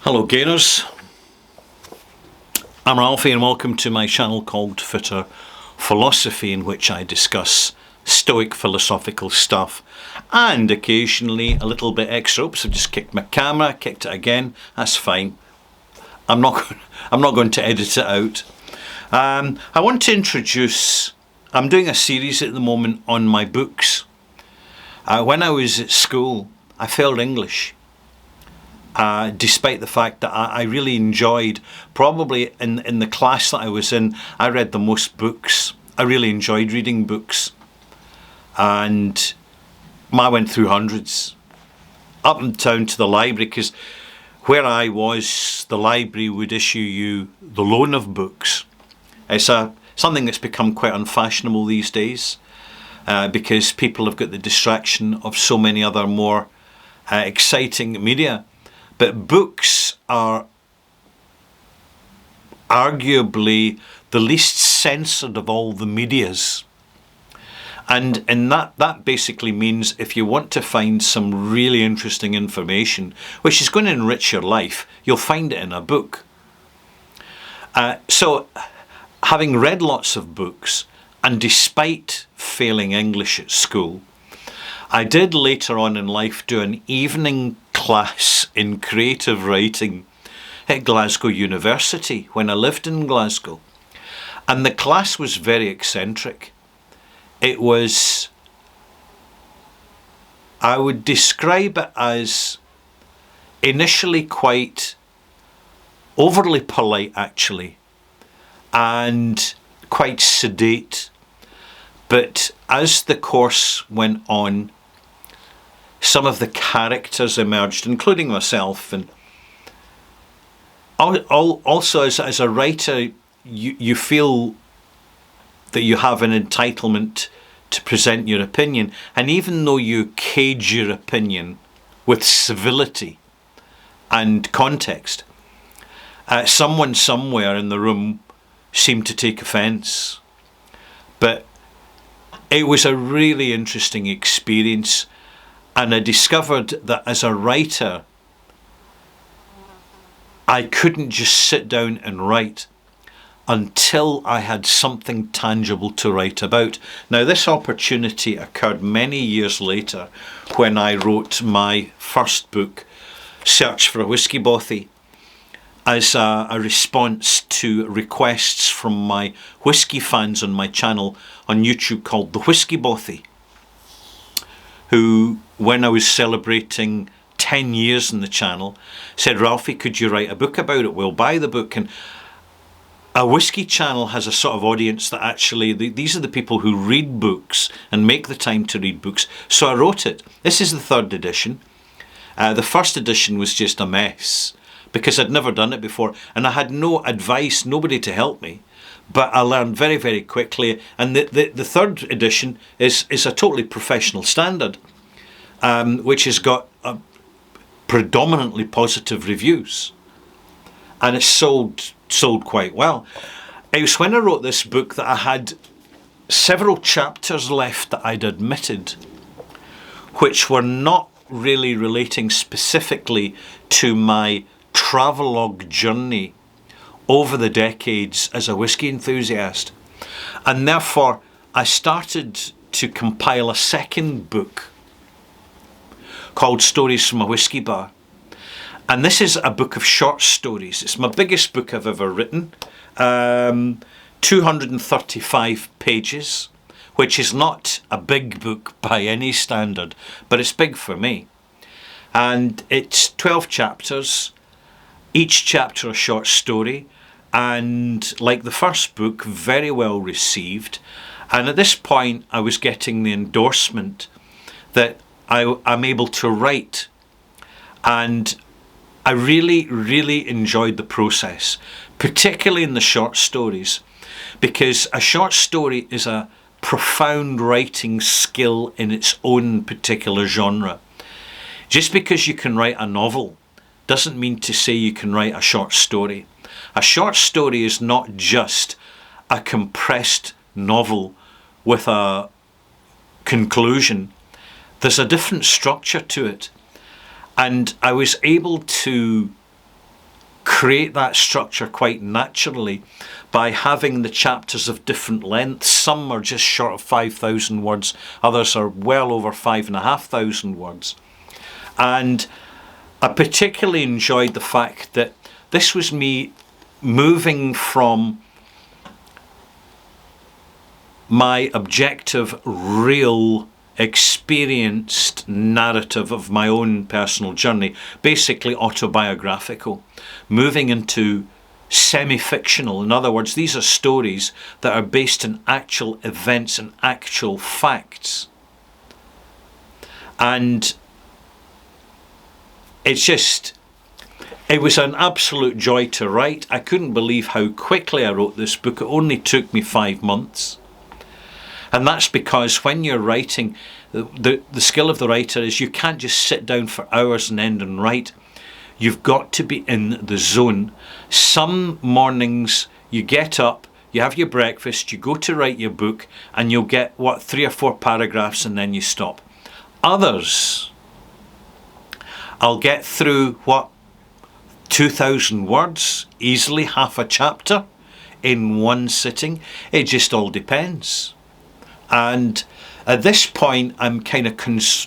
Hello Gainers, I'm Ralphie and welcome to my channel called Fitter Philosophy, in which I discuss Stoic philosophical stuff and occasionally a little bit extra. Oops, I've just kicked my camera, kicked it again, that's fine. I'm not going to edit it out. I want to introduce, I'm doing a series at the moment on my books. When I was at school, I failed English. Despite the fact that I really enjoyed, probably in the class that I was in, I read the most books. I really enjoyed reading books. And I went through hundreds. Up and down to the library, because where I was, the library would issue you the loan of books. It's something that's become quite unfashionable these days, because people have got the distraction of so many other more exciting media. But books are arguably the least censored of all the medias. And that basically means if you want to find some really interesting information, which is going to enrich your life, you'll find it in a book. So having read lots of books, and despite failing English at school, I did later on in life do an evening class in creative writing at Glasgow University when I lived in Glasgow. And the class was very eccentric. It was, I would describe it as initially quite overly polite actually, and quite sedate. But as the course went on, some of the characters emerged, including myself. And also as a writer, you feel that you have an entitlement to present your opinion. And even though you cage your opinion with civility and context, someone somewhere in the room seemed to take offence. But it was a really interesting experience. And I discovered that as a writer, I couldn't just sit down and write until I had something tangible to write about. Now, this opportunity occurred many years later when I wrote my first book, Search for a Whisky Bothy, as a response to requests from my whisky fans on my channel on YouTube called The Whisky Bothy, who, when I was celebrating 10 years in the channel, said, "Ralphie, could you write a book about it? We'll buy the book." And a whisky channel has a sort of audience that actually, these are the people who read books and make the time to read books. So I wrote it. This is the third edition. The first edition was just a mess because I'd never done it before and I had no advice, nobody to help me. But I learned very, very quickly. And the third edition is a totally professional standard, which has got predominantly positive reviews. And it's sold quite well. It was when I wrote this book that I had several chapters left that I'd omitted, which were not really relating specifically to my travelogue journey over the decades as a whisky enthusiast. And therefore I started to compile a second book called Stories from a Whisky Bar. And this is a book of short stories. It's my biggest book I've ever written. 235 pages, which is not a big book by any standard, but it's big for me. And it's 12 chapters, each chapter a short story. And like the first book, very well received. And at this point, I was getting the endorsement that I'm able to write. And I really, really enjoyed the process, particularly in the short stories, because a short story is a profound writing skill in its own particular genre. Just because you can write a novel doesn't mean to say you can write a short story. A short story is not just a compressed novel with a conclusion. There's a different structure to it. And I was able to create that structure quite naturally by having the chapters of different lengths. Some are just short of 5,000 words, others are well over 5,500 words. And I particularly enjoyed the fact that this was me moving from my objective, real, experienced narrative of my own personal journey, basically autobiographical, moving into semi-fictional. In other words, these are stories that are based on actual events and actual facts. And it was an absolute joy to write. I couldn't believe how quickly I wrote this book. It only took me 5 months. And that's because when you're writing, the skill of the writer is you can't just sit down for hours and end and write. You've got to be in the zone. Some mornings you get up, you have your breakfast, you go to write your book, and you'll get, 3 or 4 paragraphs and then you stop. Others, I'll get through, 2,000 words, easily half a chapter in one sitting. It just all depends. And at this point, I'm kind of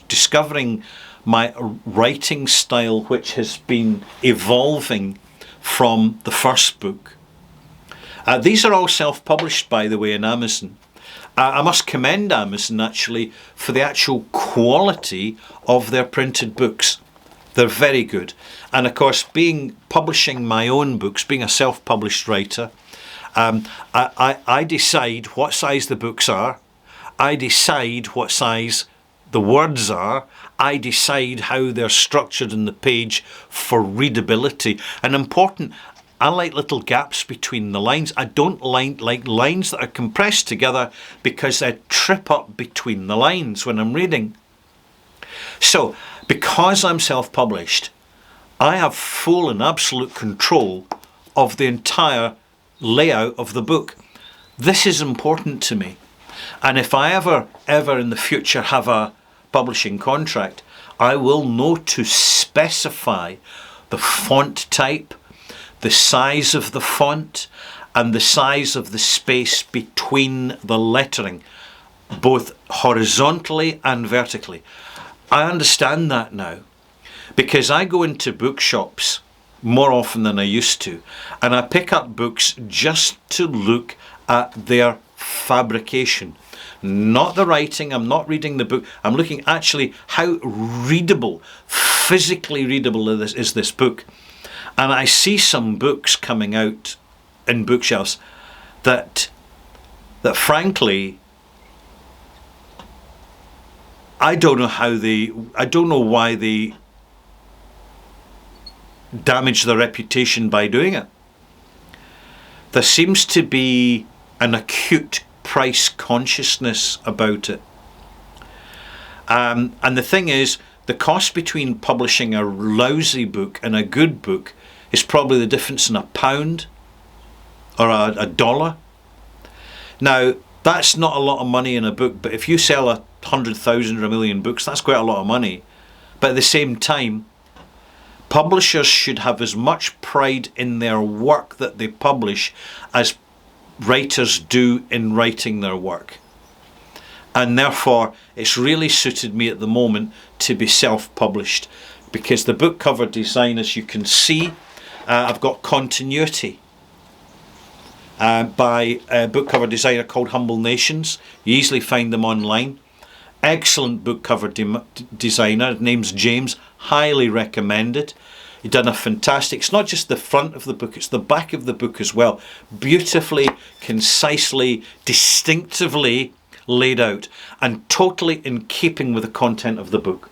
discovering my writing style, which has been evolving from the first book. These are all self-published, by the way, in Amazon. I must commend Amazon, actually, for the actual quality of their printed books. They're very good. And of course, publishing my own books, being a self-published writer, I decide what size the books are. I decide what size the words are. I decide how they're structured in the page for readability. And important, I like little gaps between the lines. I don't like lines that are compressed together because I trip up between the lines when I'm reading. So, because I'm self-published, I have full and absolute control of the entire layout of the book. This is important to me. And if I ever in the future have a publishing contract, I will know to specify the font type, the size of the font, and the size of the space between the lettering, both horizontally and vertically. I understand that now, because I go into bookshops more often than I used to, and I pick up books just to look at their fabrication. Not the writing, I'm not reading the book, I'm looking actually how readable, physically readable is this book. And I see some books coming out in bookshelves that frankly, I don't know why they damage their reputation by doing it. There seems to be an acute price consciousness about it. And the thing is, the cost between publishing a lousy book and a good book is probably the difference in £1 or a dollar. Now, that's not a lot of money in a book, but if you sell 100,000 or 1 million books, that's quite a lot of money. But at the same time, publishers should have as much pride in their work that they publish as writers do in writing their work. And therefore, it's really suited me at the moment to be self-published, because the book cover design, as you can see, I've got continuity by a book cover designer called Humble Nations. You easily find them online. Excellent book cover designer. His name's James. Highly recommended. He's done a fantastic, it's not just the front of the book, it's the back of the book as well. Beautifully, concisely, distinctively laid out, and totally in keeping with the content of the book.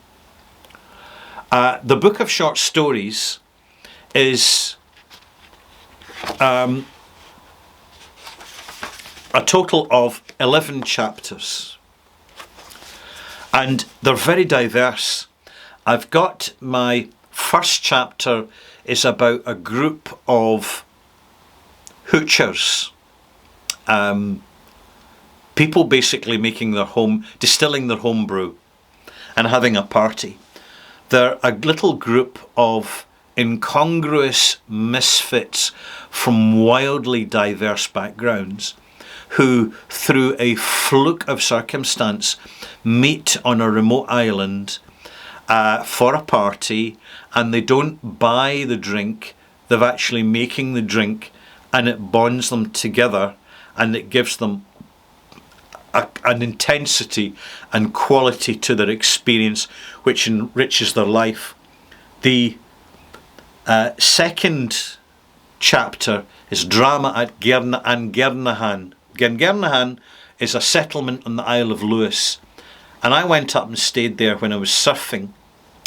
The book of short stories is a total of 11 chapters. And they're very diverse. I've got my first chapter is about a group of hoochers, people basically distilling their home brew and having a party. They're a little group of incongruous misfits from wildly diverse backgrounds who, through a fluke of circumstance, meet on a remote island for a party, and they don't buy the drink, they're actually making the drink, and it bonds them together, and it gives them an intensity and quality to their experience which enriches their life. The second chapter is drama at Gernahan. Gernahan is a settlement on the Isle of Lewis, and I went up and stayed there when I was surfing.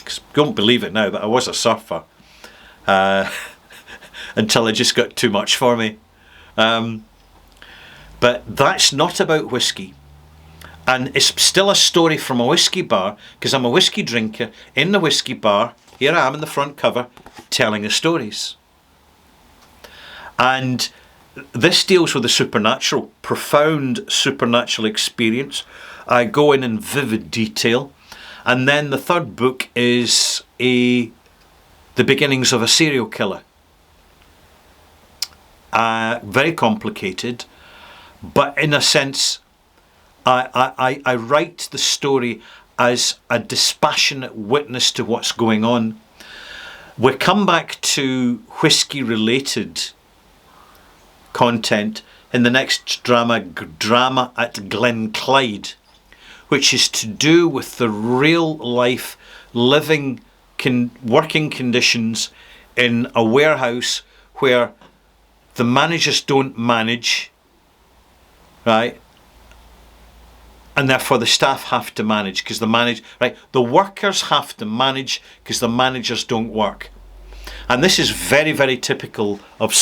Cause don't believe it now, but I was a surfer until it just got too much for me. But that's not about whiskey. And it's still a story from a whiskey bar, because I'm a whiskey drinker in the whiskey bar. Here I am in the front cover telling the stories. And this deals with the supernatural, profound supernatural experience. I go in vivid detail. And then the third book is the beginnings of a serial killer. Very complicated, but in a sense, I write the story as a dispassionate witness to what's going on. We come back to whiskey-related content in the next drama at Glenclyde, which is to do with the real life living working conditions in a warehouse where the managers don't manage, right? And therefore the staff have to manage because the workers have to manage because the managers don't work. And this is very, very typical of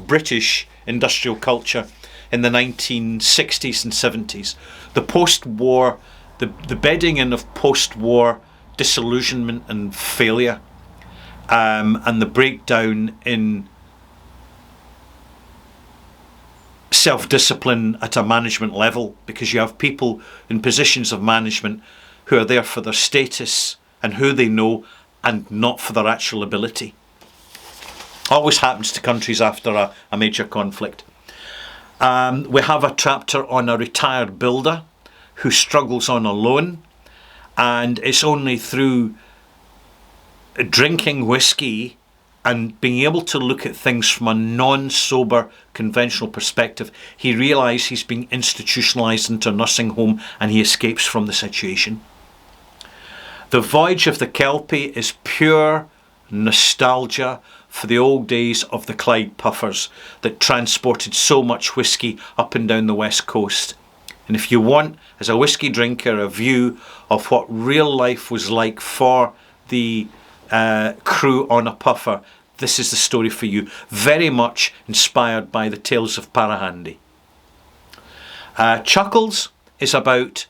British industrial culture in the 1960s and 70s. The post-war, the bedding in of post-war disillusionment and failure, and the breakdown in self-discipline at a management level, because you have people in positions of management who are there for their status and who they know and not for their actual ability. Always happens to countries after a major conflict. We have a chapter on a retired builder who struggles on a loan, and it's only through drinking whiskey and being able to look at things from a non-sober, conventional perspective, he realises he's being institutionalised into a nursing home and he escapes from the situation. The Voyage of the Kelpie is pure nostalgia for the old days of the Clyde Puffers that transported so much whiskey up and down the west coast. And if you want, as a whiskey drinker, a view of what real life was like for the crew on a puffer, this is the story for you. Very much inspired by the Tales of Parahandy. Chuckles is about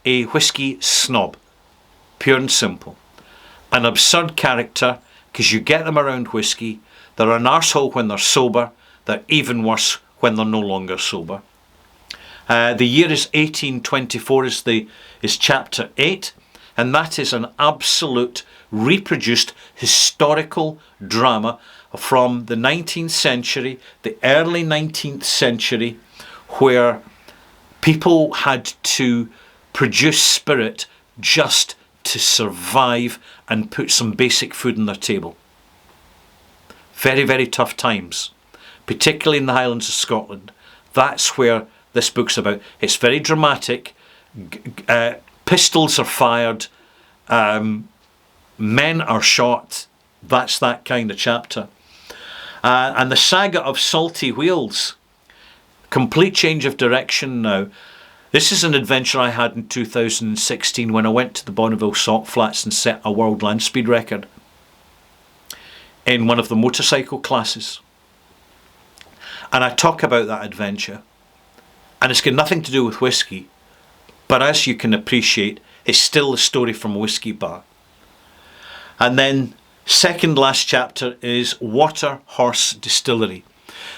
a whiskey snob, pure and simple. An absurd character, because you get them around whiskey. They're an arsehole when they're sober. They're even worse when they're no longer sober. The year is 1824 is chapter 8, and that is an absolute reproduced historical drama from the 19th century, the early 19th century, where people had to produce spirit just to survive and put some basic food on their table. Very, very tough times, particularly in the Highlands of Scotland. That's where this book's about. It's very dramatic. Pistols are fired. Men are shot. That's that kind of chapter. And the saga of Salty Wheels. Complete change of direction now. This is an adventure I had in 2016 when I went to the Bonneville Salt Flats and set a world land speed record in one of the motorcycle classes. And I talk about that adventure. And it's got nothing to do with whiskey. But as you can appreciate, it's still a story from a whiskey bar. And then second last chapter is Water Horse Distillery.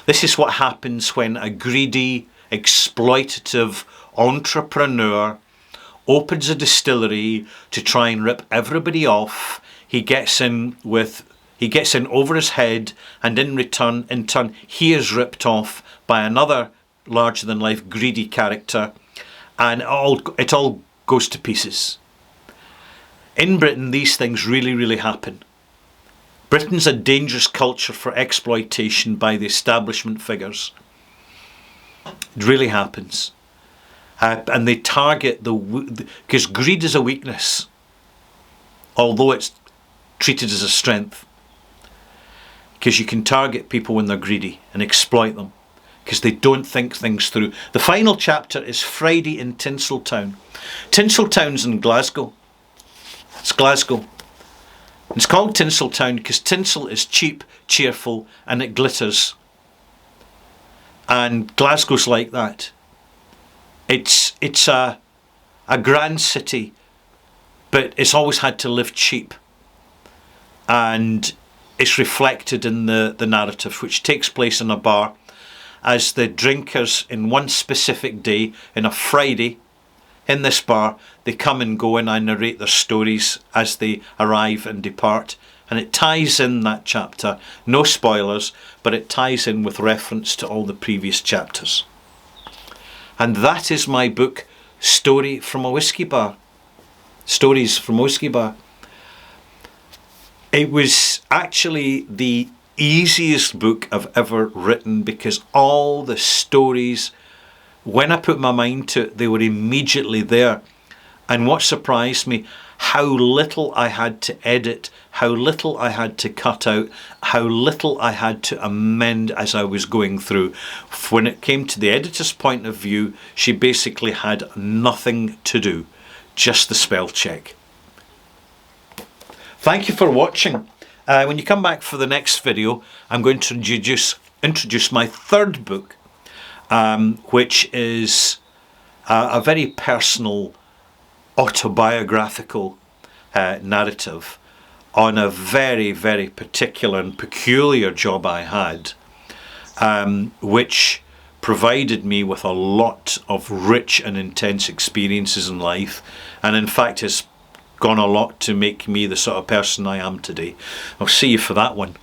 This is what happens when a greedy, exploitative entrepreneur opens a distillery to try and rip everybody off. He gets in with he gets in over his head, and in turn, he is ripped off by another larger-than-life greedy character, and it all goes to pieces. In Britain, these things really, really happen. Britain's a dangerous culture for exploitation by the establishment figures. It really happens. And they target because greed is a weakness, although it's treated as a strength. Because you can target people when they're greedy and exploit them, because they don't think things through. The final chapter is Friday in Tinseltown. Tinseltown's in Glasgow. It's Glasgow. It's called Tinseltown because tinsel is cheap, cheerful, and it glitters. And Glasgow's like that. It's a grand city, but it's always had to live cheap. And it's reflected in the narrative, which takes place in a bar, as the drinkers in one specific day, in a Friday, in this bar, they come and go, and I narrate their stories as they arrive and depart. And it ties in that chapter. No spoilers, but it ties in with reference to all the previous chapters. And that is my book, Story from a Whisky Bar. Stories from a Whisky Bar. It was actually the easiest book I've ever written, because all the stories, when I put my mind to it, they were immediately there. And what surprised me, how little I had to edit, how little I had to cut out, how little I had to amend as I was going through. When it came to the editor's point of view, she basically had nothing to do, just the spell check. Thank you for watching. When you come back for the next video, I'm going to introduce my third book, which is a very personal autobiographical narrative on a very, very particular and peculiar job I had, which provided me with a lot of rich and intense experiences in life, and in fact has gone a lot to make me the sort of person I am today. I'll see you for that one.